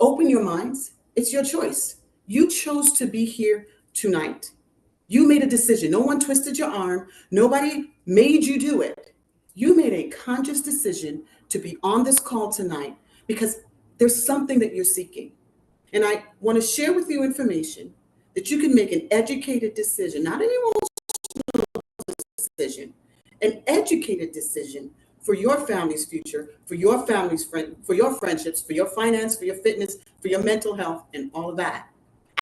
Open your minds. It's your choice. You chose to be here tonight. You made a decision. No one twisted your arm. Nobody made you do it. You made a conscious decision to be on this call tonight because there's something that you're seeking. And I want to share with you information that you can make an educated decision, not an emotional decision, an educated decision for your family's future, for your family's friend, for your friendships, for your finance, for your fitness, for your mental health, and all of that.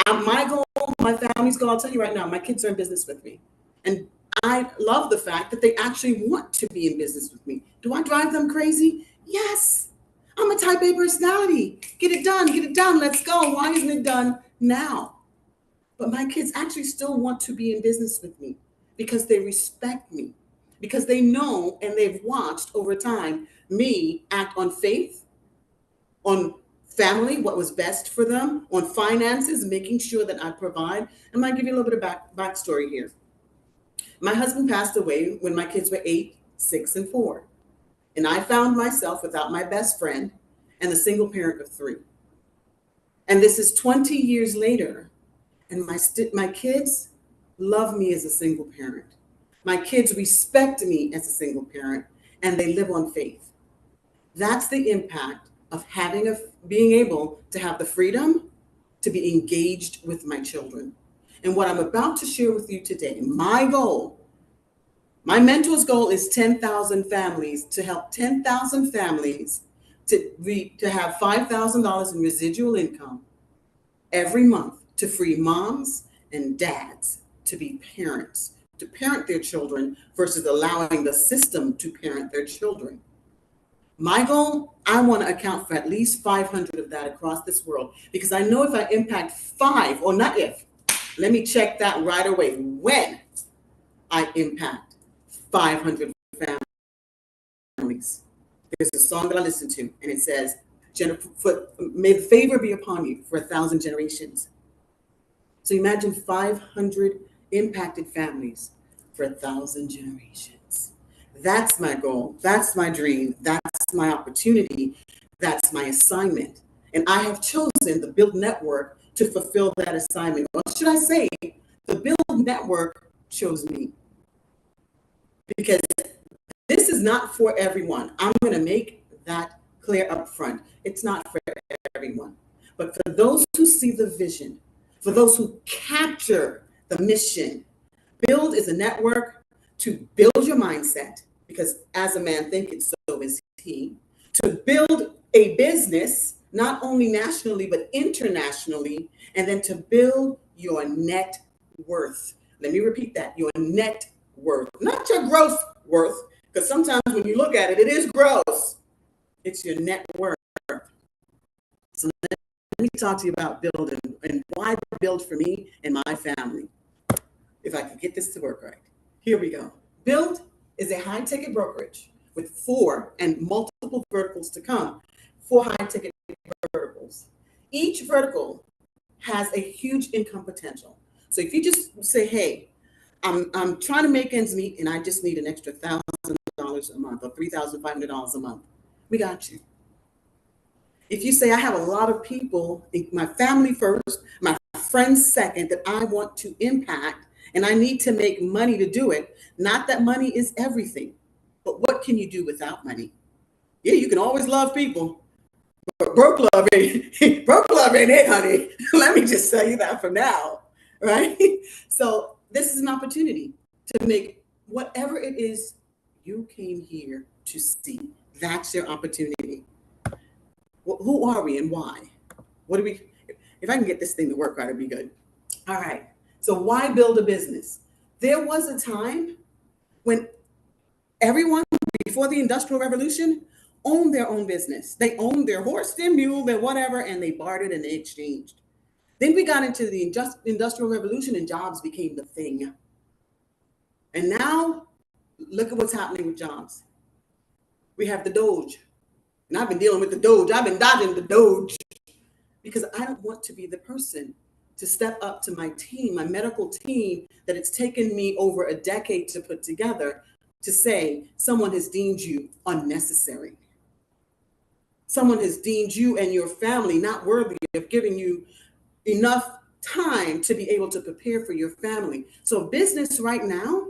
My goal, my family's goal, I'll tell you right now, my kids are in business with me. And I love the fact that they actually want to be in business with me. Do I drive them crazy? Yes. I'm a type A personality. Get it done, let's go. Why isn't it done now? But my kids actually still want to be in business with me because they respect me, because they know and they've watched over time me act on faith, on family, what was best for them, on finances, making sure that I provide. I'm going to give you a little bit of backstory here. My husband passed away when my kids were 8, 6, and 4. And I found myself without my best friend and a single parent of 3. And this is 20 years later. And my kids love me as a single parent. My kids respect me as a single parent, and they live on faith. That's the impact of being able to have the freedom to be engaged with my children. And what I'm about to share with you today, my goal, my mentor's goal is 10,000 families, to help 10,000 families to have $5,000 in residual income every month, to free moms and dads to be parents, to parent their children versus allowing the system to parent their children. My goal, I want to account for at least 500 of that across this world, because I know if I impact 5, or not if, let me check that right away, when I impact 500 families. There's a song that I listen to, and it says, may the favor be upon you for 1,000 generations. So imagine 500 impacted families for 1,000 generations. That's my goal. That's my dream. That's my opportunity. That's my assignment. And I have chosen the BYLD Network to fulfill that assignment. Or should I say, the BYLD Network chose me. Because this is not for everyone. I'm going to make that clear up front. It's not for everyone. But for those who see the vision, for those who capture the mission, BYLD is a network to build your mindset, because as a man thinketh, so is he. To build a business, not only nationally, but internationally, and then to build your net worth. Let me repeat that, your net worth, not your gross worth, because sometimes when you look at it, it is gross. It's your net worth. So let me talk to you about BYLD and why BYLD for me and my family. If I could get this to work right. Here we go. BYLD is a high-ticket brokerage with 4 and multiple verticals to come. 4 high-ticket verticals. Each vertical has a huge income potential. So if you just say, hey, I'm trying to make ends meet and I just need an extra $1,000 a month or $3,500 a month, we got you. If you say, I have a lot of people, my family first, my friends second, that I want to impact, and I need to make money to do it. Not that money is everything, but what can you do without money? Yeah, you can always love people, but broke love ain't it, honey. Let me just tell you that for now, right? So this is an opportunity to make whatever it is you came here to see. That's your opportunity. Who are we and why? What do we? If I can get this thing to work right, it'd be good. All right. So why build a business? There was a time when everyone, before the Industrial Revolution, owned their own business. They owned their horse, their mule, their whatever, and they bartered and they exchanged. Then we got into the Industrial Revolution and jobs became the thing. And now, look at what's happening with jobs. We have the Doge. And I've been dealing with the Doge. I've been dodging the Doge because I don't want to be the person to step up to my team, my medical team, that it's taken me over a decade to put together, to say someone has deemed you unnecessary. Someone has deemed you and your family not worthy of giving you enough time to be able to prepare for your family. So business right now,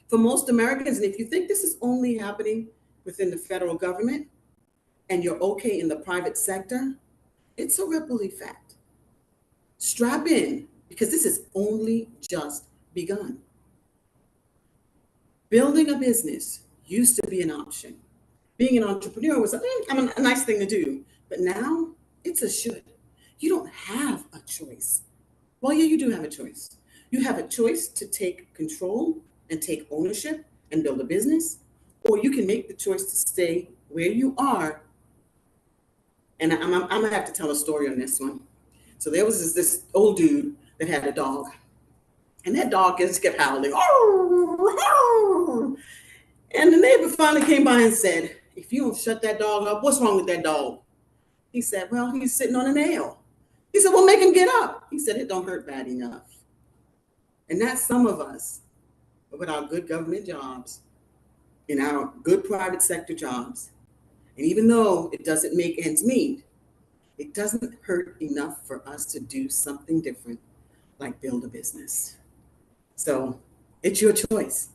for most Americans, and if you think this is only happening within the federal government and you're okay in the private sector, it's a ripple effect. Strap in, because this has only just begun. Building a business used to be an option. Being an entrepreneur was a nice thing to do, but now it's a should. You don't have a choice. Well, yeah, you do have a choice. You have a choice to take control and take ownership and build a business, or you can make the choice to stay where you are. And I'm gonna have to tell a story on this one. So there was this old dude that had a dog, and that dog just kept howling. And the neighbor finally came by and said, "If you don't shut that dog up, what's wrong with that dog?" He said, "Well, he's sitting on a nail." He said, "Well, make him get up." He said, "It don't hurt bad enough." And that's some of us with our good government jobs, in our good private sector jobs. And even though it doesn't make ends meet, it doesn't hurt enough for us to do something different, like build a business. So it's your choice.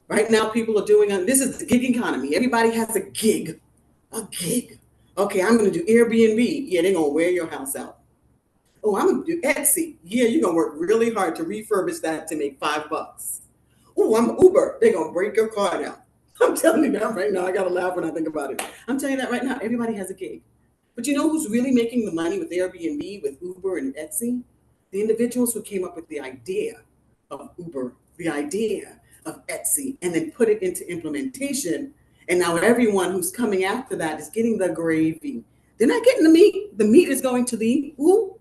Right now, people are doing, this is the gig economy. Everybody has a gig, a gig. Okay, I'm going to do Airbnb. Yeah, they're going to wear your house out. Oh, I'm going to do Etsy. Yeah, you're going to work really hard to refurbish that to make $5. Oh, I'm Uber. They're going to break your car down. I'm telling you that right now. I got to laugh when I think about it. I'm telling you that right now. Everybody has a gig. But you know who's really making the money with Airbnb, with Uber and Etsy? The individuals who came up with the idea of Uber, the idea of Etsy, and then put it into implementation. And now everyone who's coming after that is getting the gravy. They're not getting the meat. The meat is going to the who?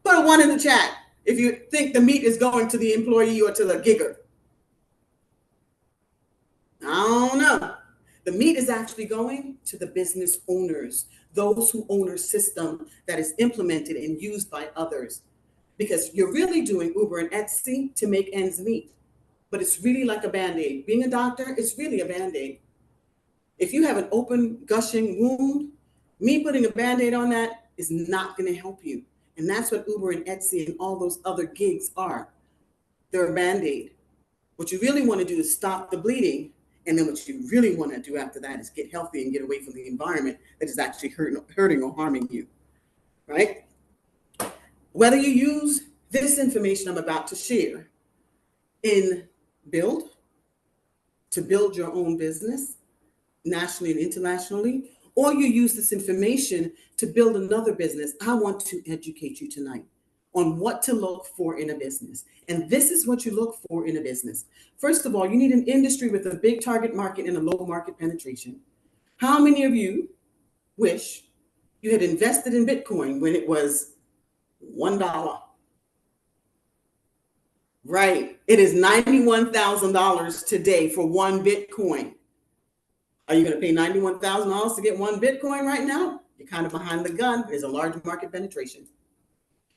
Put a 1 in the chat if you think the meat is going to the employee or to the gigger. I don't know. The meat is actually going to the business owners, those who own a system that is implemented and used by others. Because you're really doing Uber and Etsy to make ends meet. But it's really like a Band-Aid. Being a doctor, it's really a Band-Aid. If you have an open, gushing wound, me putting a Band-Aid on that is not going to help you. And that's what Uber and Etsy and all those other gigs are. They're a Band-Aid. What you really want to do is stop the bleeding. And then what you really want to do after that is get healthy and get away from the environment that is actually hurting or harming you, right? Whether you use this information I'm about to share in BYLD, to build your own business nationally and internationally, or you use this information to build another business, I want to educate you tonight on what to look for in a business. And this is what you look for in a business. First of all, you need an industry with a big target market and a low market penetration. How many of you wish you had invested in Bitcoin when it was $1? Right. It is $91,000 today for one Bitcoin. Are you going to pay $91,000 to get one Bitcoin right now? You're kind of behind the gun. There's a large market penetration.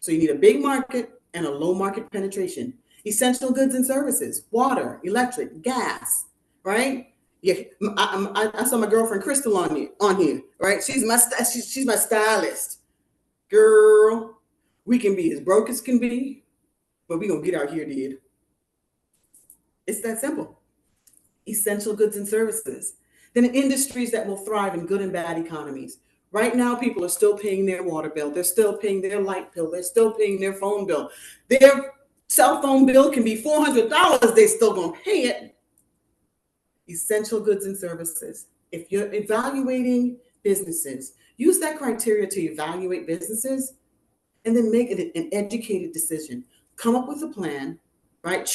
So you need a big market and a low market penetration. Essential goods and services, water, electric, gas, right? Yeah, I saw my girlfriend Crystal on here, right? She's my stylist. Girl, we can be as broke as can be, but we're going to get out here, dude. It's that simple. Essential goods and services. Then industries that will thrive in good and bad economies. Right now, people are still paying their water bill. They're still paying their light bill. They're still paying their phone bill. Their cell phone bill can be $400. They're still going to pay it. Essential goods and services. If you're evaluating businesses, use that criteria to evaluate businesses and then make it an educated decision. Come up with a plan, right?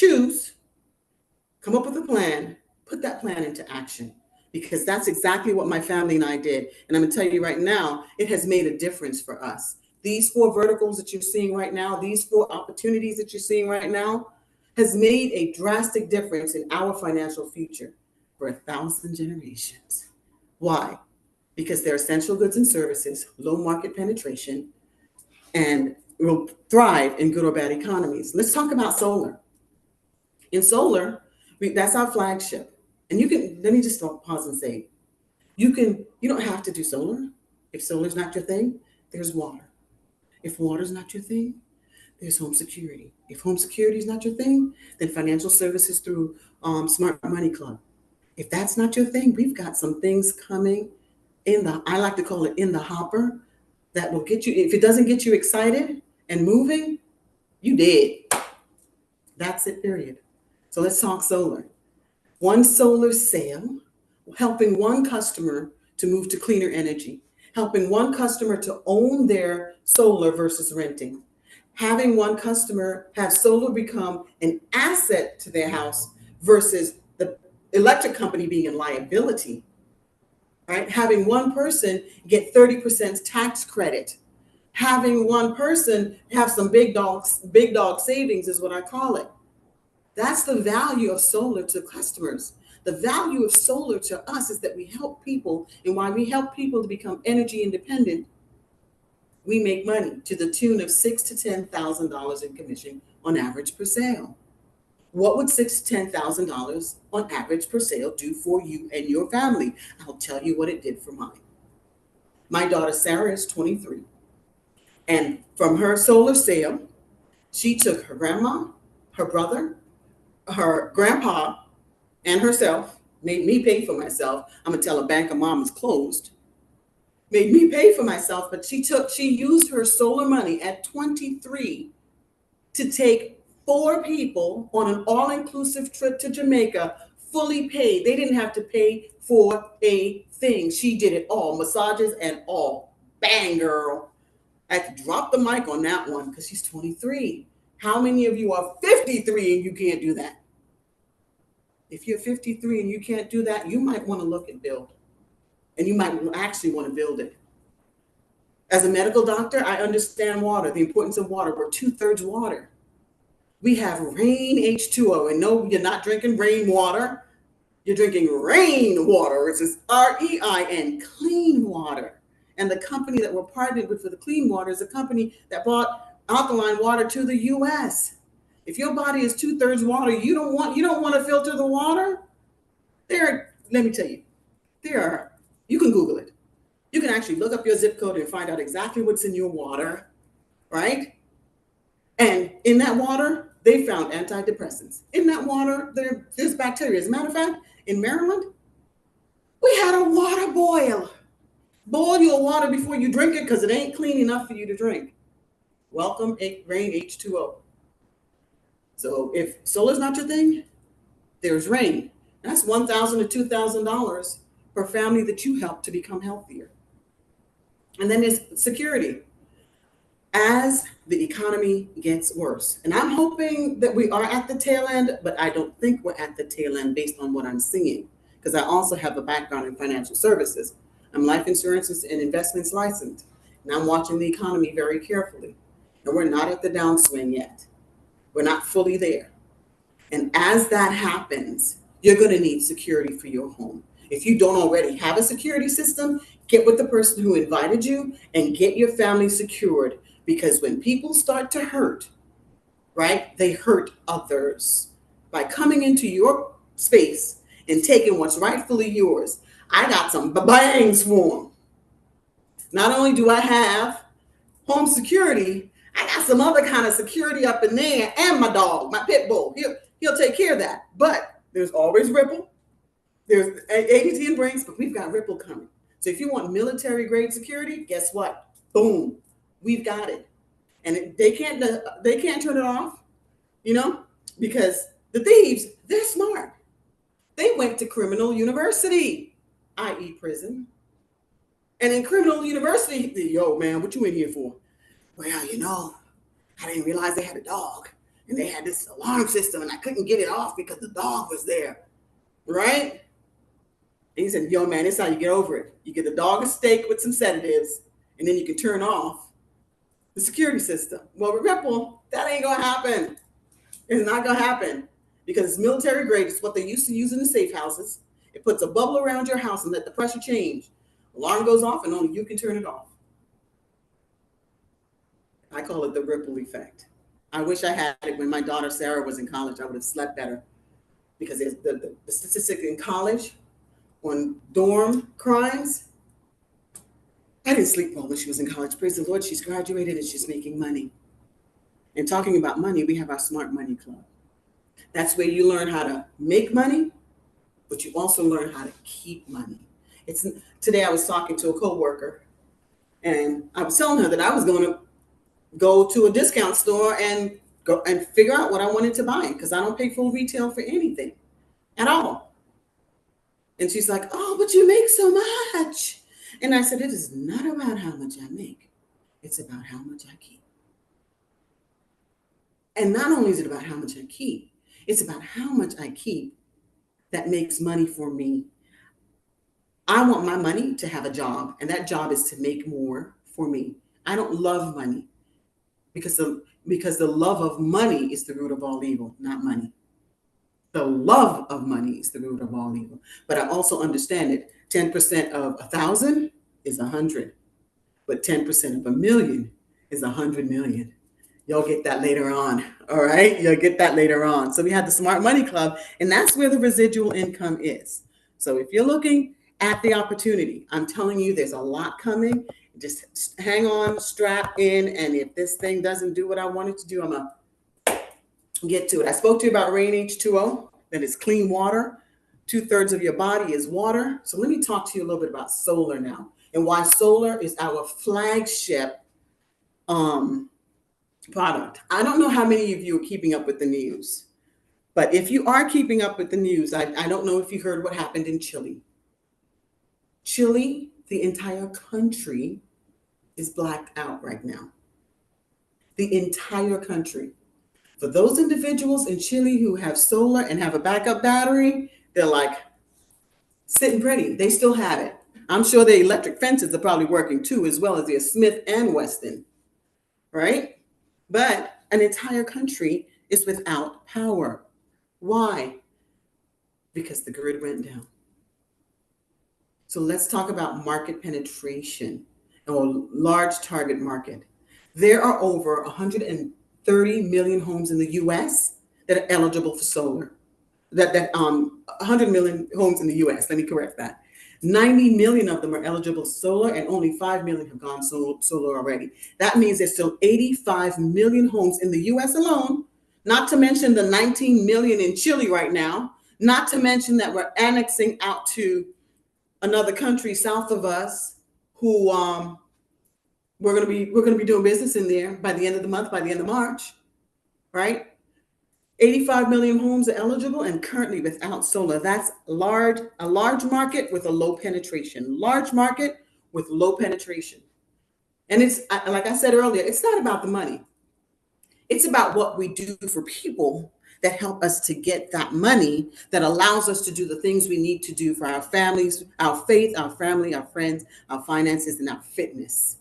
Come up with a plan, put that plan into action. Because that's exactly what my family and I did. And I'm going to tell you right now, it has made a difference for us. These 4 verticals that you're seeing right now, these 4 opportunities that you're seeing right now, has made a drastic difference in our financial future for 1,000 generations. Why? Because they're essential goods and services, low market penetration, and will thrive in good or bad economies. Let's talk about solar. In solar, that's our flagship. And you can, let me just pause and say, you don't have to do solar. If solar's not your thing, there's water. If water's not your thing, there's home security. If home security is not your thing, then financial services through Smart Money Club. If that's not your thing, we've got some things coming I like to call it in the hopper, that will get you, if it doesn't get you excited and moving, you dead. That's it, period. So let's talk solar. One solar sale, helping one customer to move to cleaner energy, helping one customer to own their solar versus renting, having one customer have solar become an asset to their house versus the electric company being a liability, right? Having one person get 30% tax credit, having one person have some big dog savings is what I call it. That's the value of solar to customers. The value of solar to us is that we help people, and why we help people to become energy independent, we make money to the tune of $6,000 to $10,000 in commission on average per sale. What would $6,000 to $10,000 on average per sale do for you and your family? I'll tell you what it did for mine. My daughter Sarah is 23, and from her solar sale, she took her grandma, her brother, her grandpa, and herself, made me pay for myself. I'm gonna tell a bank of mom is closed. Made me pay for myself, but she used her solar money at 23 to take 4 people on an all-inclusive trip to Jamaica, fully paid. They didn't have to pay for a thing. She did it all, massages and all. Bang, girl. I had to drop the mic on that one because she's 23. How many of you are 53 and you can't do that? If you're 53 and you can't do that, you might want to look at BYLD. And you might actually want to build it. As a medical doctor, I understand water, the importance of water. We're 2/3 water. We have rain H2O. And no, you're not drinking rainwater. You're drinking rain water. It's just REIN, clean water. And the company that we're partnered with for the clean water is a company that brought alkaline water to the US. If your body is 2/3 water, you don't want to filter the water. Let me tell you, you can Google it. You can actually look up your zip code and find out exactly what's in your water, right? And in that water, they found antidepressants. In that water, there's bacteria. As a matter of fact, in Maryland, we had a water boil. Boil your water before you drink it because it ain't clean enough for you to drink. Welcome, rain H2O. So if solar's not your thing, there's rain. That's $1,000 to $2,000 per family that you help to become healthier. And then there's security. As the economy gets worse, and I'm hoping that we are at the tail end, but I don't think we're at the tail end based on what I'm seeing, because I also have a background in financial services. I'm life insurance and investments licensed, and I'm watching the economy very carefully. And we're not at the downswing yet. We're not fully there. And as that happens, you're going to need security for your home. If you don't already have a security system, get with the person who invited you and get your family secured. Because when people start to hurt, right, they hurt others by coming into your space and taking what's rightfully yours. I got some bangs for them. Not only do I have home security, I got some other kind of security up in there, and my dog, my pit bull, he'll take care of that. But there's always Ripple. There's ADT and Brinks, but we've got Ripple coming. So if you want military grade security, guess what? Boom, we've got it. And they can't turn it off, because the thieves, they're smart. They went to criminal university, i.e. prison. And in criminal university, yo, man, what you in here for? Well, I didn't realize they had a dog and they had this alarm system and I couldn't get it off because the dog was there, right? And he said, yo, man, this is how you get over it. You get the dog a steak with some sedatives and then you can turn off the security system. Well, with Ripple, that ain't gonna happen. It's not gonna happen because it's military grade. It's what they used to use in the safe houses. It puts a bubble around your house and let the pressure change. Alarm goes off and only you can turn it off. I call it the Ripple effect. I wish I had it when my daughter Sarah was in college. I would have slept better because the statistic in college on dorm crimes, I didn't sleep well when she was in college. Praise the Lord, she's graduated and she's making money. And talking about money, we have our Smart Money Club. That's where you learn how to make money, but you also learn how to keep money. Today I was talking to a coworker, and I was telling her that I was going to go to a discount store and go and figure out what I wanted to buy, because I don't pay full retail for anything at all. And she's like, "Oh, but you make so much." And I said, "It is not about how much I make. It's about how much I keep." And not only is it about how much I keep, it's about how much I keep that makes money for me. I want my money to have a job, and that job is to make more for me. I don't love money because the love of money is the root of all evil, not money. The love of money is the root of all evil. But I also understand it. 10% of 1,000 is 100, but 10% of 1,000,000 is 100 million. You'll get that later on. All right. You'll get that later on. So we have the Smart Money Club, and that's where the residual income is. So if you're looking at the opportunity, I'm telling you, there's a lot coming. Just hang on, strap in. And if this thing doesn't do what I want it to do, I'm going to get to it. I spoke to you about Rain H2O, that is clean water. 2/3 of your body is water. So let me talk to you a little bit about solar now, and why solar is our flagship product. I don't know how many of you are keeping up with the news, but if you are keeping up with the news, I don't know if you heard what happened in Chile. Chile, the entire country is blacked out right now. The entire country. For those individuals in Chile who have solar and have a backup battery, they're like sitting pretty. They still have it. I'm sure their electric fences are probably working too, as well as their Smith and Weston, right? But an entire country is without power. Why? Because the grid went down. So let's talk about market penetration or large target market. There are over 130 million homes in the US that are eligible for solar. 100 million homes in the US, let me correct that. 90 million of them are eligible for solar, and only 5 million have gone solar already. That means there's still 85 million homes in the US alone, not to mention the 19 million in Chile right now, not to mention that we're annexing out to another country south of us who we're going to be doing business in there by the end of the month, by the end of March, right? 85 million homes are eligible and currently without solar. That's a large market with a low penetration. Large market with low penetration. And it's like I said earlier, it's not about the money. It's about what we do for people that help us to get that money that allows us to do the things we need to do for our families, our faith, our family, our friends, our finances, and our fitness.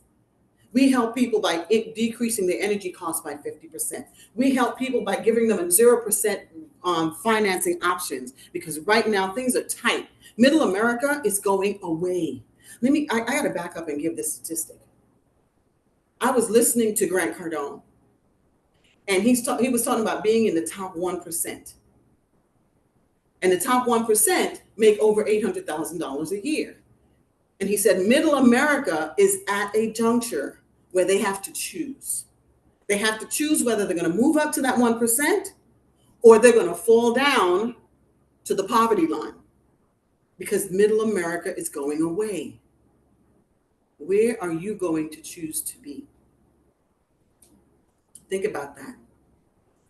We help people by decreasing their energy costs by 50%. We help people by giving them a 0% financing options, because right now things are tight. Middle America is going away. I got to back up and give this statistic. I was listening to Grant Cardone, and he was talking about being in the top 1%. And the top 1% make over $800,000 a year. And he said middle America is at a juncture where they have to choose. They have to choose whether they're going to move up to that 1% or they're going to fall down to the poverty line, because middle America is going away. Where are you going to choose to be? Think about that.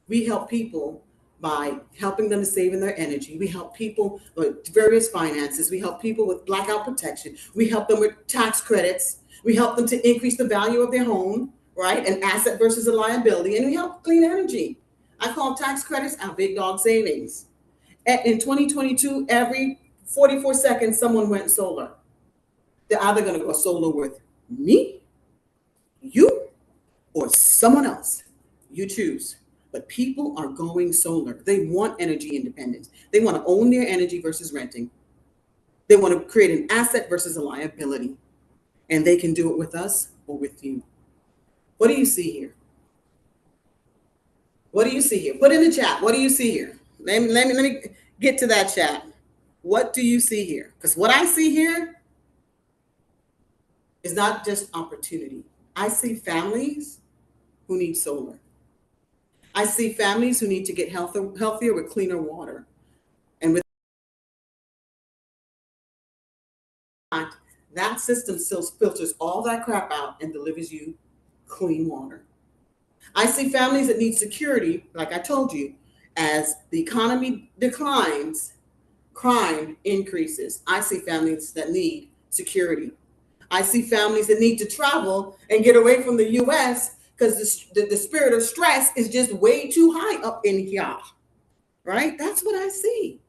We help people by helping them to save in their energy. We help people with various finances. We help people with blackout protection. We help them with tax credits. We help them to increase the value of their home, right? An asset versus a liability. And we help clean energy. I call tax credits our big dog savings. In 2022, every 44 seconds, someone went solar. They're either going to go solar with me, you, or someone else. You choose. But people are going solar. They want energy independence. They want to own their energy versus renting. They want to create an asset versus a liability. And they can do it with us or with you. What do you see here? What do you see here? Put in the chat. What do you see here? Let me get to that chat. What do you see here? Because what I see here is not just opportunity. I see families who need solar. I see families who need to get healthier with cleaner water. And with that system still filters all that crap out and delivers you clean water. I see families that need security, like I told you, as the economy declines, crime increases. I see families that need security. I see families that need to travel and get away from the US because the spirit of stress is just way too high up in here, right? That's what I see.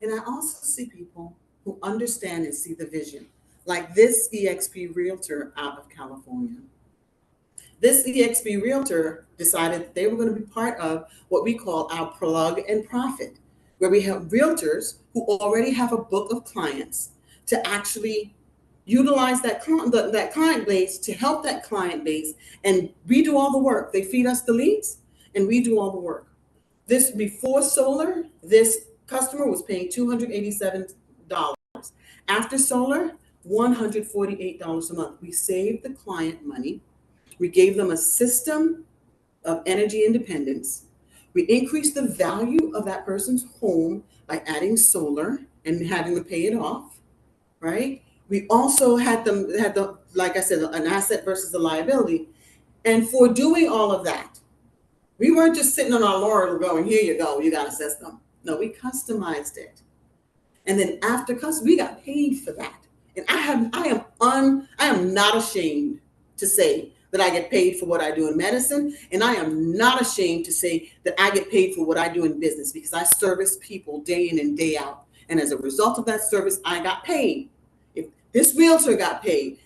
And I also see people who understand and see the vision, like this EXP realtor out of California. This EXP realtor decided that they were going to be part of what we call our plug and profit, where we have realtors who already have a book of clients to actually utilize that client base to help that client base, and we do all the work. They feed us the leads and we do all the work. This before solar, this customer was paying $287. After solar, $148 a month. We saved the client money. We gave them a system of energy independence. We increased the value of that person's home by adding solar and having them pay it off, right? We also had the, like I said, an asset versus a liability. And for doing all of that, we weren't just sitting on our laurels going, here you go, you got a system. No, we customized it. And then after custom, we got paid for that. And I am not ashamed to say that I get paid for what I do in medicine. And I am not ashamed to say that I get paid for what I do in business, because I service people day in and day out. And as a result of that service, I got paid. If this realtor got paid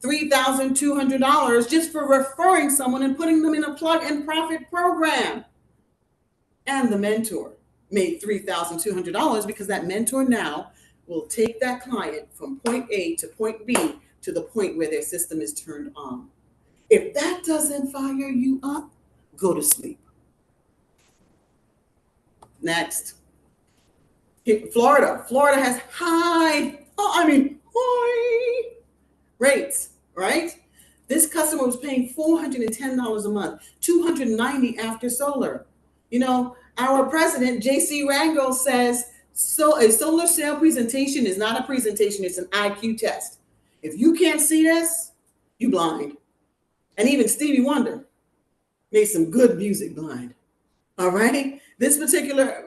$3,200 just for referring someone and putting them in a plug and profit program. And the mentor made $3,200 because that mentor now will take that client from point A to point B to the point where their system is turned on. If that doesn't fire you up, go to sleep. Next. Florida. Florida has high rates, right? This customer was paying $410 a month, $290 after solar. You know, our president, J.C. Rangel, says, so a solar sale presentation is not a presentation, it's an IQ test. If you can't see this, you blind. And even Stevie Wonder made some good music blind. All right. This particular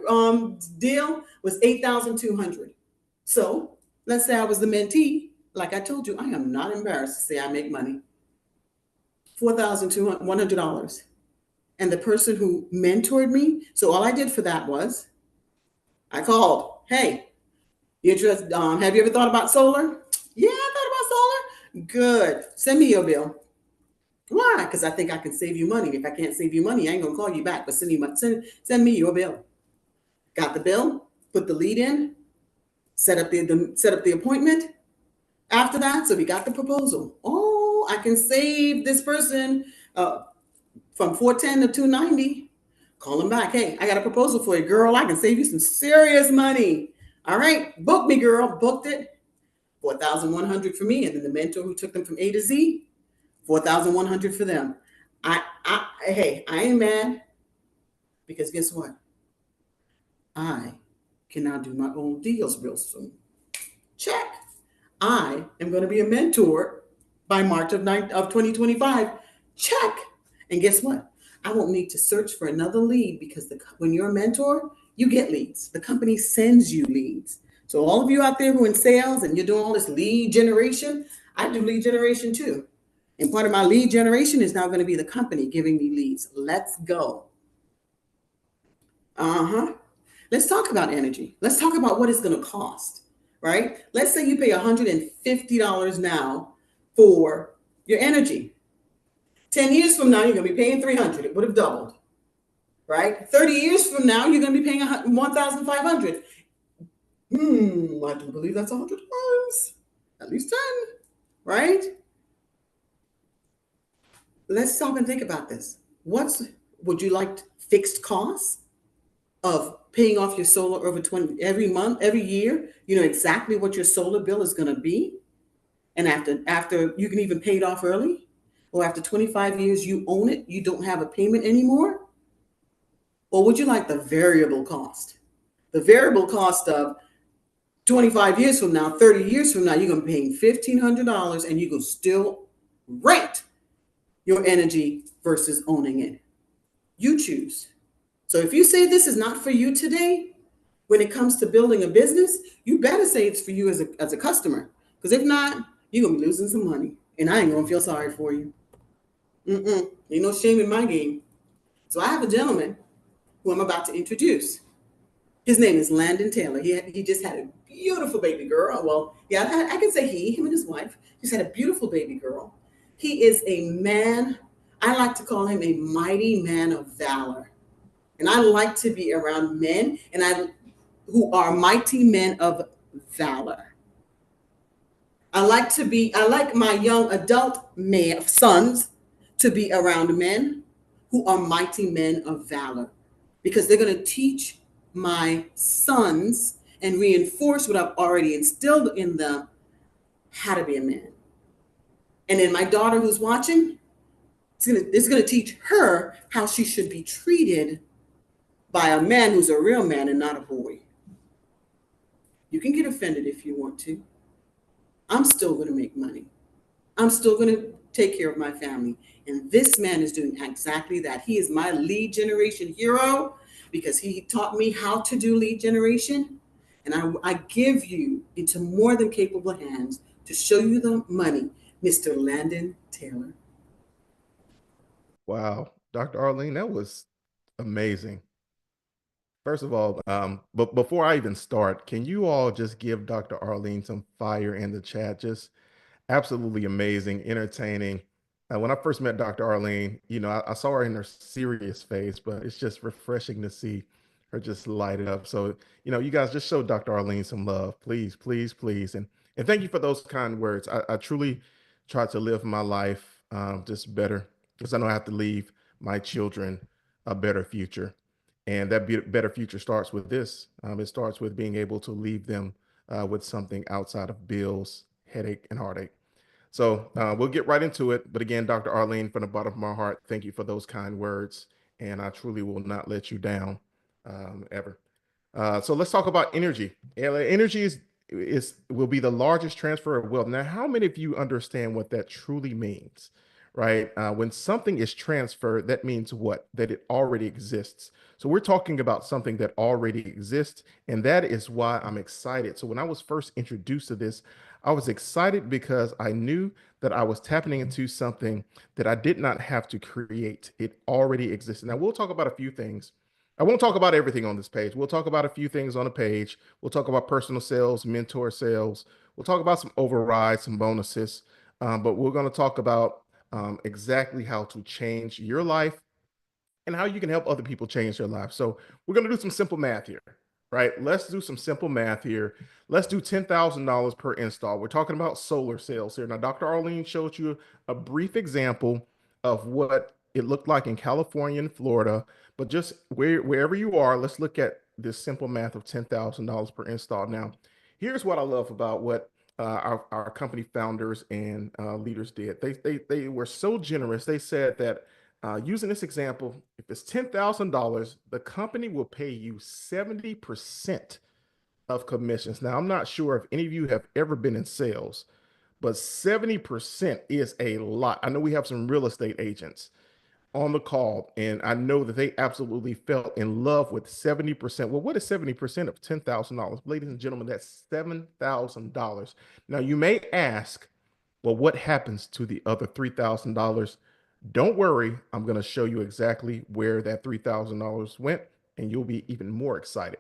deal was $8,200. So let's say I was the mentee. Like I told you, I am not embarrassed to say I make money. $4,100. And the person who mentored me, so all I did for that was I called, hey, you interested? Have you ever thought about solar? Yeah, I thought about solar. Good. Send me your bill. Why? Because I think I can save you money. If I can't save you money, I ain't gonna call you back. But send me your bill. Got the bill, put the lead in, set up the appointment. After that, so we got the proposal. Oh, I can save this person from $410 to $290. Call them back. Hey, I got a proposal for you, girl. I can save you some serious money. All right, book me, girl. Booked it. $4,100 for me, and then the mentor who took them from A to Z, $4,100 for them. Hey, I ain't mad, because guess what? I can now do my own deals real soon. Check. I am going to be a mentor by March of 2025. Check. And guess what? I won't need to search for another lead, because when you're a mentor, you get leads. The company sends you leads. So all of you out there who are in sales and you're doing all this lead generation, I do lead generation too. And part of my lead generation is now going to be the company giving me leads. Let's go. Let's talk about energy. Let's talk about what it's going to cost, right? Let's say you pay $150 now for your energy. 10 years from now, you're going to be paying $300. It would have doubled, right? 30 years from now, you're going to be paying $1,500. I do believe that's 100 times, at least 10, right? Let's stop and think about this. Would you like fixed costs of paying off your solar over every month, every year? You know exactly what your solar bill is going to be. And after you can even pay it off early, or after 25 years you own it, you don't have a payment anymore? Or would you like the variable cost? The variable cost of 25 years from now, 30 years from now, you're going to be paying $1,500 and you can still rent your energy versus owning it. You choose. So if you say this is not for you today, when it comes to building a business, you better say it's for you as a customer. Because if not, you're going to be losing some money. And I ain't going to feel sorry for you. Ain't no shame in my game. So I have a gentleman who I'm about to introduce. His name is Landon Taylor. He just had a beautiful baby girl. Well, yeah, I can say him and his wife just had a beautiful baby girl. He is a man, I like to call him a mighty man of valor. And I like to be around men who are mighty men of valor. I like my young adult sons to be around men who are mighty men of valor, because they're going to teach my sons and reinforce what I've already instilled in them, how to be a man. And then my daughter who's watching, it's going to teach her how she should be treated by a man who's a real man and not a boy. You can get offended if you want to. I'm still going to make money. I'm still going to take care of my family. And this man is doing exactly that. He is my lead generation hero because he taught me how to do lead generation. And I give you into more than capable hands to show you the money, Mr. Landon Taylor. Wow, Dr. Arlene, that was amazing. First of all, but before I even start, can you all just give Dr. Arlene some fire in the chat? Just absolutely amazing, entertaining. When I first met Dr. Arlene, I saw her in her serious phase, but it's just refreshing to see her just light up. So, you guys just show Dr. Arlene some love, please, please, please. And thank you for those kind words. I truly try to live my life just better because I know I have to leave my children a better future. And that better future starts with this. It starts with being able to leave them with something outside of bills, headache, and heartache. So we'll get right into it. But again, Dr. Arlene, from the bottom of my heart, thank you for those kind words. And I truly will not let you down ever. So let's talk about energy. Energy is will be the largest transfer of wealth. Now, how many of you understand what that truly means? Right? When something is transferred, that means what? That it already exists. So we're talking about something that already exists, and that is why I'm excited. So when I was first introduced to this, I was excited because I knew that I was tapping into something that I did not have to create. It already existed. Now we'll talk about a few things. I won't talk about everything on this page. We'll talk about a few things on the page. We'll talk about personal sales, mentor sales. We'll talk about some overrides, some bonuses. But we're going to talk about exactly how to change your life and how you can help other people change their lives. So we're going to do some simple math here, right? Let's do some simple math here. Let's do $10,000 per install. We're talking about solar sales here. Now, Dr. Arlene showed you a brief example of what it looked like in California and Florida, but just wherever you are, let's look at this simple math of $10,000 per install. Now, here's what I love about what our company founders and leaders did. They were so generous. They said that using this example, if it's $10,000, the company will pay you 70% of commissions. Now, I'm not sure if any of you have ever been in sales, but 70% is a lot. I know we have some real estate agents on the call, and I know that they absolutely fell in love with 70%. Well, what is 70% of $10,000? Ladies and gentlemen, that's $7,000. Now, you may ask, well, what happens to the other $3,000? Don't worry, I'm going to show you exactly where that $3,000 went, and you'll be even more excited.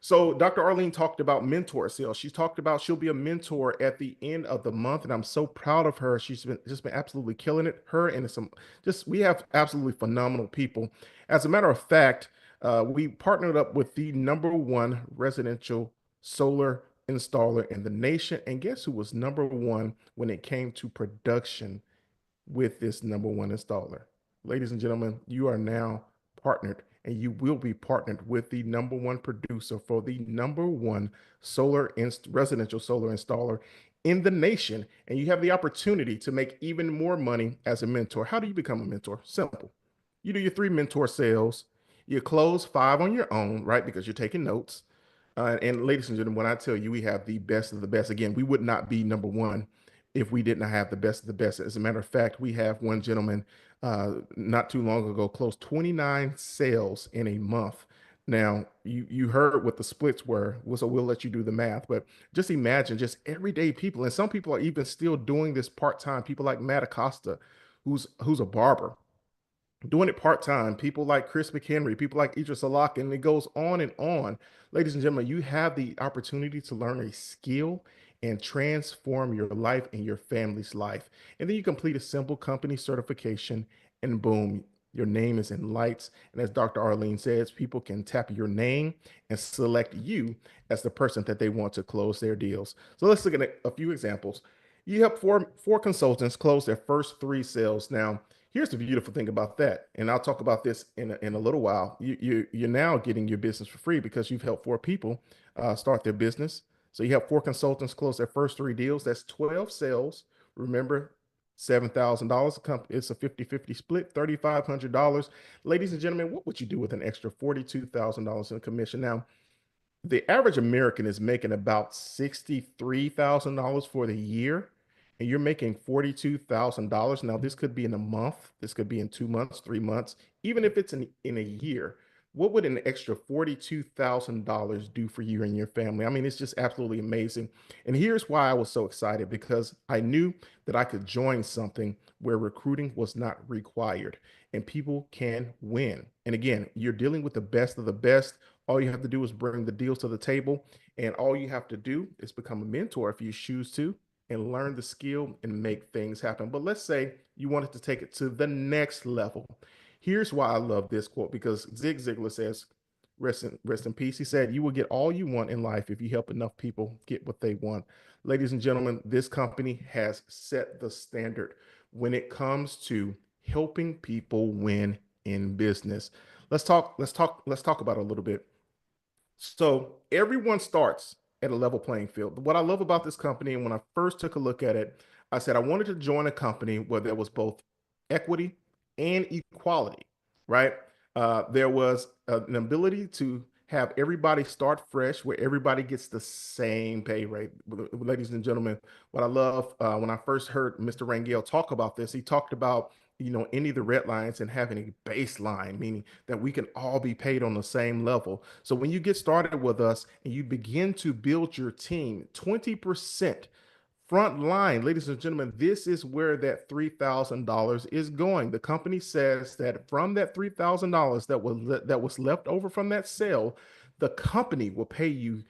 So Dr. Arlene talked about mentor sales. She talked about she'll be a mentor at the end of the month, and I'm so proud of her. She's been absolutely killing it. Her and we have absolutely phenomenal people. As a matter of fact, we partnered up with the #1 residential solar installer in the nation, and guess who was #1 when it came to production with this #1 installer? Ladies and gentlemen, you are now partnered, and you will be partnered with the #1 producer for the #1 residential solar installer in the nation, and you have the opportunity to make even more money as a mentor. How do you become a mentor? Simple. You do your 3 mentor sales, you close 5 on your own, right? Because you're taking notes. And ladies and gentlemen, when I tell you we have the best of the best, again, we would not be number one if we didn't have the best of the best. As a matter of fact, we have one gentleman not too long ago closed 29 sales in a month. Now, you heard what the splits were, so we'll let you do the math, but just imagine just everyday people, and some people are even still doing this part-time. People like Matt Acosta, who's a barber, doing it part time. People like Chris McHenry, people like Idris Alak, and it goes on and on. Ladies and gentlemen, you have the opportunity to learn a skill and transform your life and your family's life. And then you complete a simple company certification, and boom, your name is in lights. And as Dr. Arlene says, people can tap your name and select you as the person that they want to close their deals. So let's look at a few examples. You help four consultants close their first 3 sales. Now, here's the beautiful thing about that, and I'll talk about this in a little while. You're now getting your business for free because you've helped 4 people start their business. So you have 4 consultants close their first 3 deals. That's 12 sales. Remember, $7,000. It's a 50-50 split, $3,500. Ladies and gentlemen, what would you do with an extra $42,000 in commission? Now, the average American is making about $63,000 for the year, and you're making $42,000. Now, this could be in a month, this could be in 2 months, 3 months, even if it's in a year. What would an extra $42,000 do for you and your family? I mean, it's just absolutely amazing. And here's why I was so excited, because I knew that I could join something where recruiting was not required and people can win. And again, you're dealing with the best of the best. All you have to do is bring the deals to the table, and all you have to do is become a mentor if you choose to, and learn the skill and make things happen. But let's say you wanted to take it to the next level. Here's why I love this quote, because Zig Ziglar says, rest in peace. He said, "You will get all you want in life if you help enough people get what they want." Ladies and gentlemen, this company has set the standard when it comes to helping people win in business. Let's talk about it a little bit. So everyone starts at a level playing field. What I love about this company, and when I first took a look at it, I said I wanted to join a company where there was both equity and equality, right? There was an ability to have everybody start fresh, where everybody gets the same pay rate. Ladies and gentlemen, what I love, when I first heard Mr. Rangel talk about this, he talked about, any of the red lines and having a baseline, meaning that we can all be paid on the same level. So when you get started with us and you begin to build your team, 20% front line, ladies and gentlemen, this is where that $3,000 is going. The company says that from that $3,000 that was left over from that sale, the company will pay you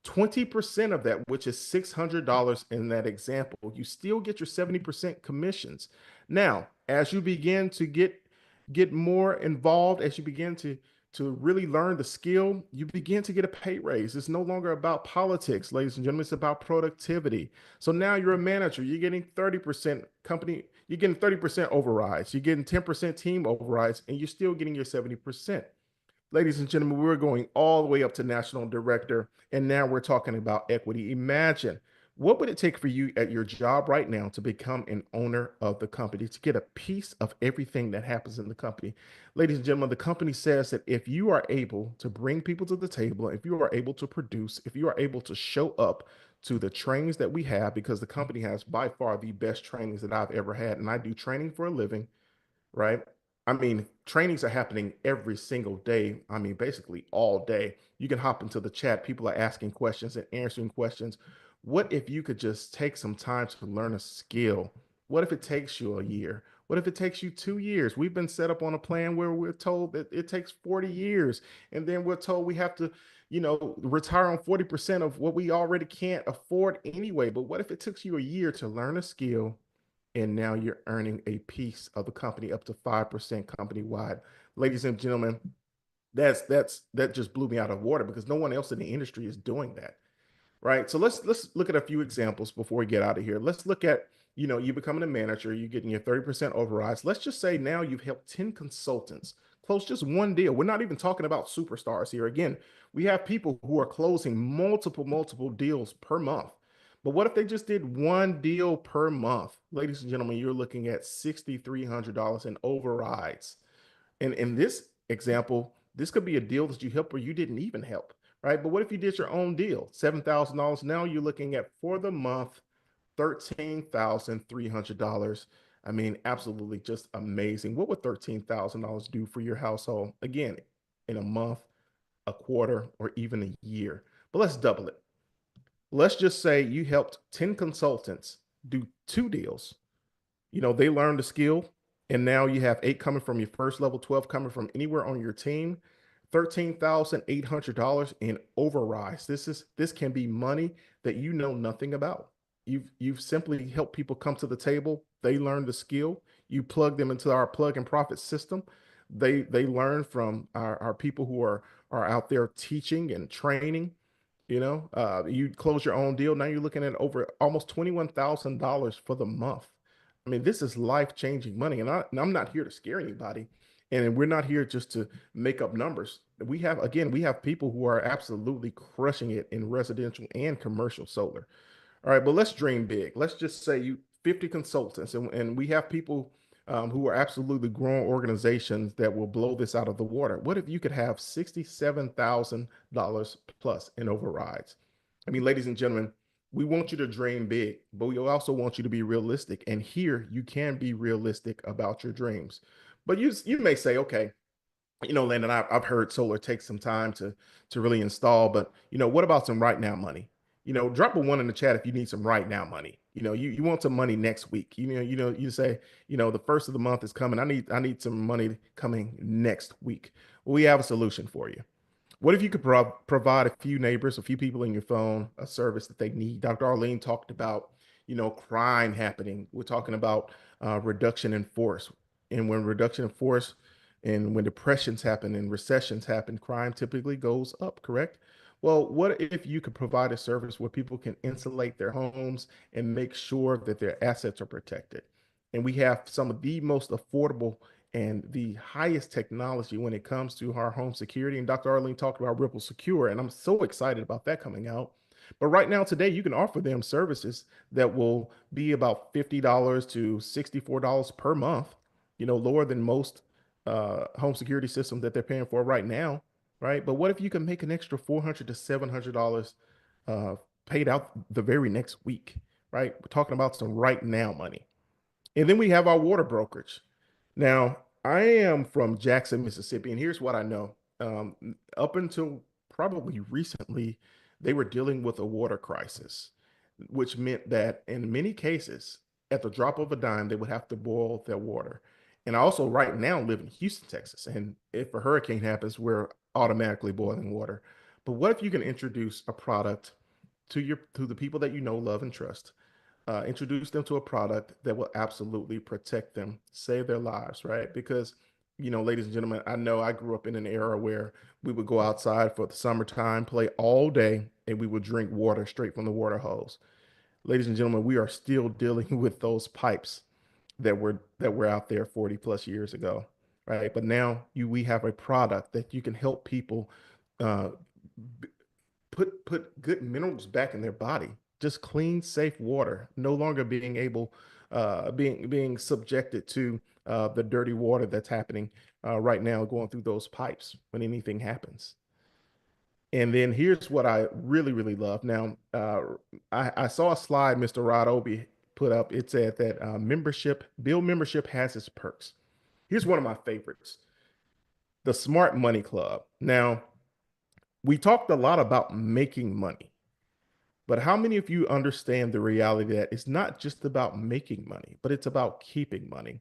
20% of that, which is $600 in that example. You still get your 70% commissions. Now, as you begin to get more involved, as you begin to really learn the skill, you begin to get a pay raise. It's no longer about politics, ladies and gentlemen. It's about productivity. So now you're a manager. You're getting 30% company, you're getting 30% overrides. You're getting 10% team overrides, and you're still getting your 70%. Ladies and gentlemen, we're going all the way up to national director, and now we're talking about equity. Imagine, what would it take for you at your job right now to become an owner of the company, to get a piece of everything that happens in the company? Ladies and gentlemen, the company says that if you are able to bring people to the table, if you are able to produce, if you are able to show up to the trainings that we have, because the company has by far the best trainings that I've ever had, and I do training for a living, right? I mean, trainings are happening every single day. I mean, basically all day. You can hop into the chat. People are asking questions and answering questions. What if you could just take some time to learn a skill? What if it takes you a year? What if it takes you 2 years? We've been set up on a plan where we're told that it takes 40 years. And then we're told we have to, retire on 40% of what we already can't afford anyway. But what if it took you a year to learn a skill, and now you're earning a piece of the company up to 5% company wide? Ladies and gentlemen, that just blew me out of water, because no one else in the industry is doing that, right? So let's look at a few examples before we get out of here. Let's look at, you becoming a manager, you getting your 30% overrides. Let's just say now you've helped 10 consultants close just one deal. We're not even talking about superstars here. Again, we have people who are closing multiple deals per month. But what if they just did one deal per month? Ladies and gentlemen, you're looking at $6,300 in overrides. And in this example, this could be a deal that you help or you didn't even help, right? But what if you did your own deal? $7,000. Now you're looking at for the month, $13,300. I mean, absolutely just amazing. What would $13,000 do for your household? Again, in a month, a quarter, or even a year. But let's double it. Let's just say you helped 10 consultants do two deals. They learned the skill, and now you have eight coming from your first level, 12 coming from anywhere on your team. $13,800 in overrides. This can be money that you know nothing about. You've simply helped people come to the table. They learn the skill. You plug them into our plug and profit system. They learn from our people who are out there teaching and training. You close your own deal. Now you're looking at over almost $21,000 for the month. I mean, this is life-changing money, and I'm not here to scare anybody, and we're not here just to make up numbers. We have people who are absolutely crushing it in residential and commercial solar. All right, but let's dream big. Let's just say you 50 consultants, and we have people who are absolutely growing organizations that will blow this out of the water. What if you could have $67,000 plus in overrides? I mean, ladies and gentlemen, we want you to dream big, but we also want you to be realistic. And here you can be realistic about your dreams. But you may say, okay, Landon, I've heard solar takes some time to really install, but what about some right now money? Drop a one in the chat if you need some right now money. You want some money next week. You say, the first of the month is coming. I need some money coming next week. Well, we have a solution for you. What if you could provide a few neighbors, a few people in your phone, a service that they need? Dr. Arlene talked about, crime happening. We're talking about reduction in force. And when reduction in force and when depressions happen and recessions happen, crime typically goes up, correct? Well, what if you could provide a service where people can insulate their homes and make sure that their assets are protected? And we have some of the most affordable and the highest technology when it comes to our home security. And Dr. Arlene talked about Ripple Secure, and I'm so excited about that coming out. But right now, today, you can offer them services that will be about $50 to $64 per month, lower than most home security systems that they're paying for right now, right? But what if you can make an extra $400 to $700 uh, paid out the very next week, right? We're talking about some right now money. And then we have our water brokerage. Now, I am from Jackson, Mississippi, and here's what I know. Up until probably recently, they were dealing with a water crisis, which meant that in many cases, at the drop of a dime, they would have to boil their water. And I also right now live in Houston, Texas, and if a hurricane happens, we're automatically boiling water. But what if you can introduce a product to the people that you know, love, and trust? Introduce them to a product that will absolutely protect them, save their lives, right? Because, ladies and gentlemen, I know I grew up in an era where we would go outside for the summertime, play all day, and we would drink water straight from the water hose. Ladies and gentlemen, we are still dealing with those pipes that were out there 40 plus years ago, right? But now we have a product that you can help people uh, put good minerals back in their body. Just clean, safe water, no longer being subjected to the dirty water that's happening right now, going through those pipes when anything happens. And then here's what I really, really love. Now, I saw a slide Mr. Rod Obi put up. It said that Bill membership has its perks. Here's one of my favorites, the Smart Money Club. Now, we talked a lot about making money, but how many of you understand the reality that it's not just about making money, but it's about keeping money?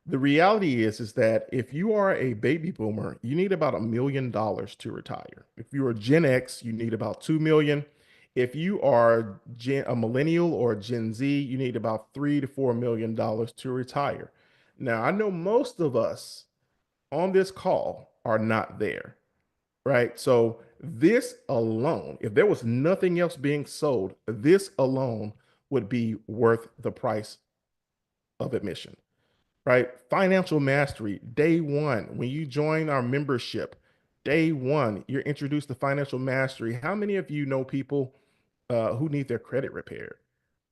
The reality is that if you are a baby boomer, you need about $1 million to retire. If you're a Gen X, you need about 2 million. If you are a millennial or Gen Z, you need about $3 to $4 million to retire. Now, I know most of us on this call are not there, right? So this alone, if there was nothing else being sold, this alone would be worth the price of admission, right? Financial mastery, day one, when you join our membership, day one, you're introduced to financial mastery. How many of you know people who need their credit repaired.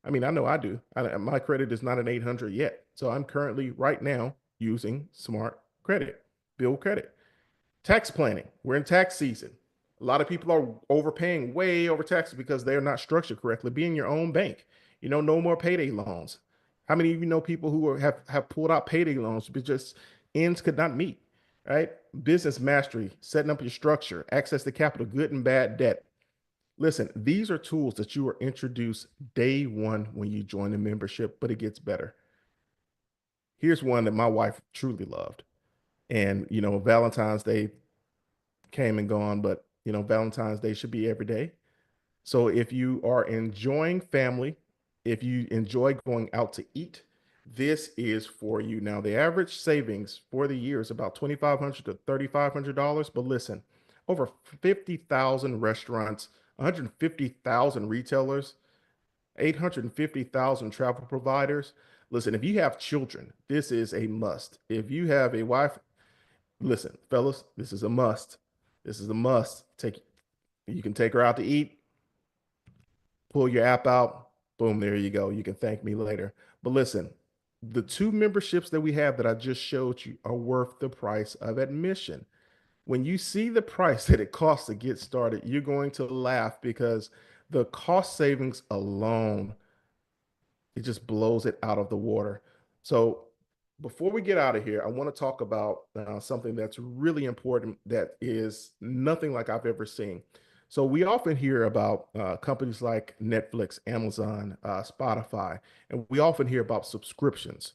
I mean, I know I do. My credit is not an 800 yet. So I'm currently right now using smart credit, build credit. Tax planning. We're in tax season. A lot of people are overpaying way over taxes because they're not structured correctly. Be in your own bank. No more payday loans. How many of you know people who have pulled out payday loans because just ends could not meet? Right? Business mastery, setting up your structure, access to capital, good and bad debt. Listen, these are tools that you are introduced day one when you join the membership, but it gets better. Here's one that my wife truly loved. And, Valentine's Day came and gone, but, Valentine's Day should be every day. So if you are enjoying family, if you enjoy going out to eat, this is for you. Now, the average savings for the year is about $2,500 to $3,500. But listen, over 50,000 restaurants, 150,000 retailers, 850,000 travel providers. Listen, if you have children, this is a must. If you have a wife, listen, fellas, this is a must. This is a must. You can take her out to eat, pull your app out, boom, there you go. You can thank me later. But listen, the two memberships that we have that I just showed you are worth the price of admission. When you see the price that it costs to get started, you're going to laugh because the cost savings alone, it just blows it out of the water. So before we get out of here, I want to talk about something that's really important that is nothing like I've ever seen. So we often hear about companies like Netflix, Amazon, Spotify, and we often hear about subscriptions.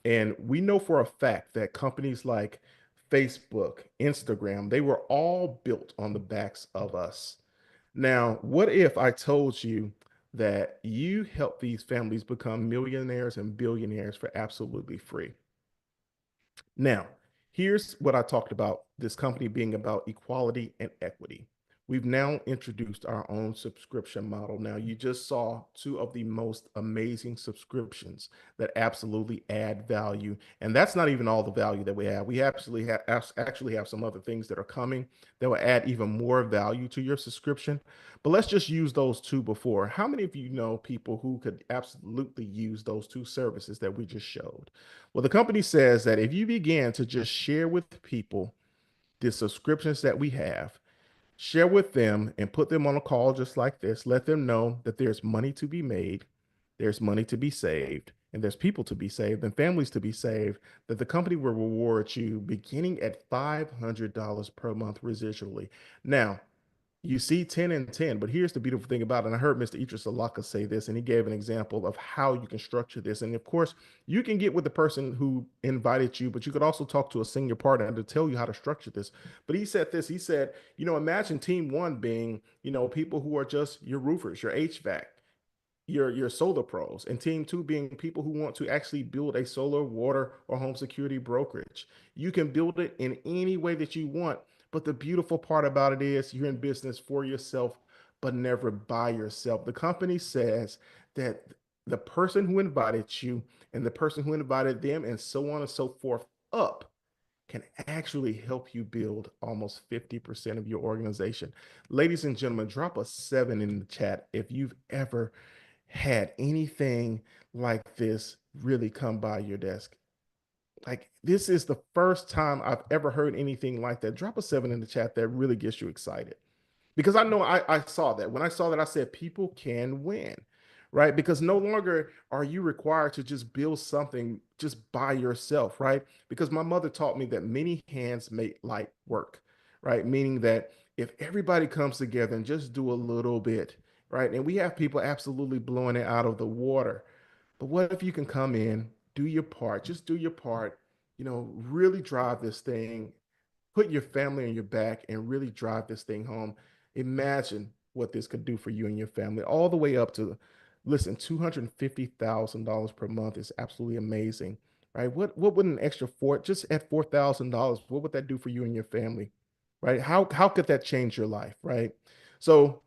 And we know for a fact that companies like Facebook, Instagram, they were all built on the backs of us. Now, what if I told you that you help these families become millionaires and billionaires for absolutely free? Now, here's what I talked about this company being about equality and equity. We've now introduced our own subscription model. Now, you just saw two of the most amazing subscriptions that absolutely add value. And that's not even all the value that we have. We actually have some other things that are coming that will add even more value to your subscription. But let's just use those two before. How many of you know people who could absolutely use those two services that we just showed? Well, the company says that if you begin to just share with people the subscriptions that we have, share with them and put them on a call just like this, let them know that there's money to be made, there's money to be saved, and there's people to be saved and families to be saved, that the company will reward you beginning at $500 per month residually. Now, you see 10 and 10, but here's the beautiful thing about it. And I heard Mr. Idris Alaka say this, and he gave an example of how you can structure this. And of course, you can get with the person who invited you, but you could also talk to a senior partner to tell you how to structure this. But he said this, he said, imagine team one being, people who are just your roofers, your HVAC, your solar pros, and team two being people who want to actually build a solar, water, or home security brokerage. You can build it in any way that you want, but the beautiful part about it is you're in business for yourself, but never by yourself. The company says that the person who invited you and the person who invited them and so on and so forth up can actually help you build almost 50% of your organization. Ladies and gentlemen, drop a 7 in the chat if you've ever had anything like this really come by your desk. Like, this is the first time I've ever heard anything like that. Drop a 7 in the chat that really gets you excited. Because I know I saw that. When I saw that, I said, people can win, right? Because no longer are you required to just build something just by yourself, right? Because my mother taught me that many hands make light work, right? Meaning that if everybody comes together and just do a little bit, right? And we have people absolutely blowing it out of the water. But what if you can come in, do your part, just do your part, really drive this thing, put your family on your back and really drive this thing home. Imagine what this could do for you and your family, all the way up to, listen, $250,000 per month is absolutely amazing, right? What would an extra just at $4,000, what would that do for you and your family, right? How could that change your life, right? So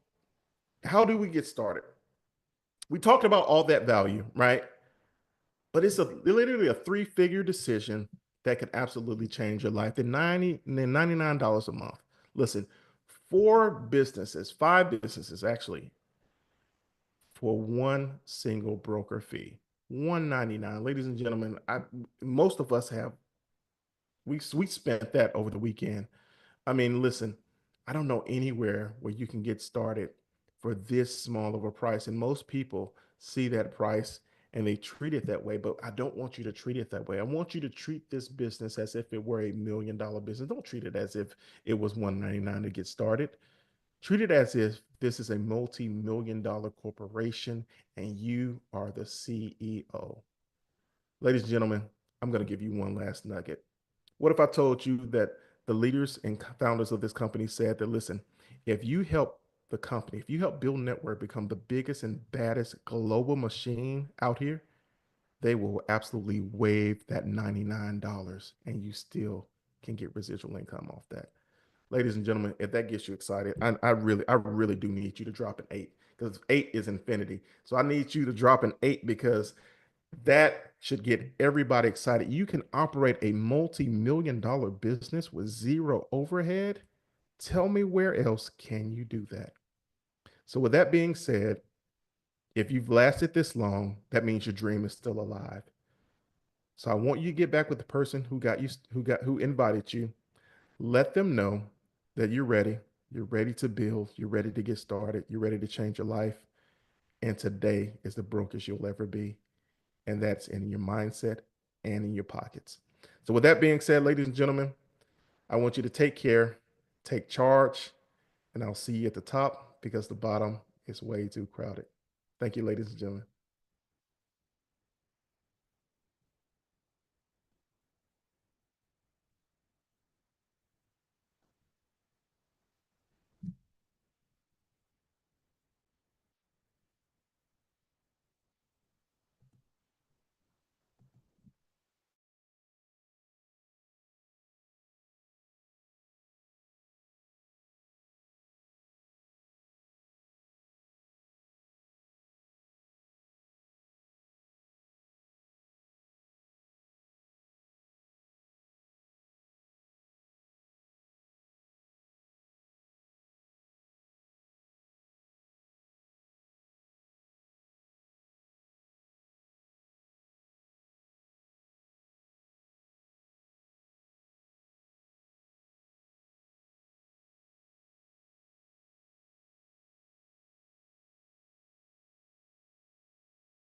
how do we get started? We talked about all that value, right? But it's literally a three-figure decision that can absolutely change your life. The $99 a month. Listen, five businesses actually for one single broker fee. 199. Ladies and gentlemen, most of us have we spent that over the weekend. I mean, listen, I don't know anywhere where you can get started for this small of a price. And most people see that price and they treat it that way. But I don't want you to treat it that way. I want you to treat this business as if it were $1 million business. Don't treat it as if it was 199 to get started. Treat it as if this is a multi-million-dollar corporation and you are the CEO. Ladies and gentlemen, I'm going to give you one last nugget. What if I told you that the leaders and founders of this company said that, listen, if you help the company, if you help Build Network become the biggest and baddest global machine out here, they will absolutely waive that $99 and you still can get residual income off that. Ladies and gentlemen, if that gets you excited, I really do need you to drop an 8 because 8 is infinity. So I need you to drop an 8 because that should get everybody excited. You can operate a multi-million-dollar business with zero overhead. Tell me where else can you do that? So with that being said, if you've lasted this long, that means your dream is still alive. So I want you to get back with the person who invited you. Let them know that you're ready. You're ready to build. You're ready to get started. You're ready to change your life. And today is the brokest you'll ever be. And that's in your mindset and in your pockets. So, with that being said, ladies and gentlemen, I want you to take care, take charge, and I'll see you at the top because the bottom is way too crowded. Thank you, ladies and gentlemen.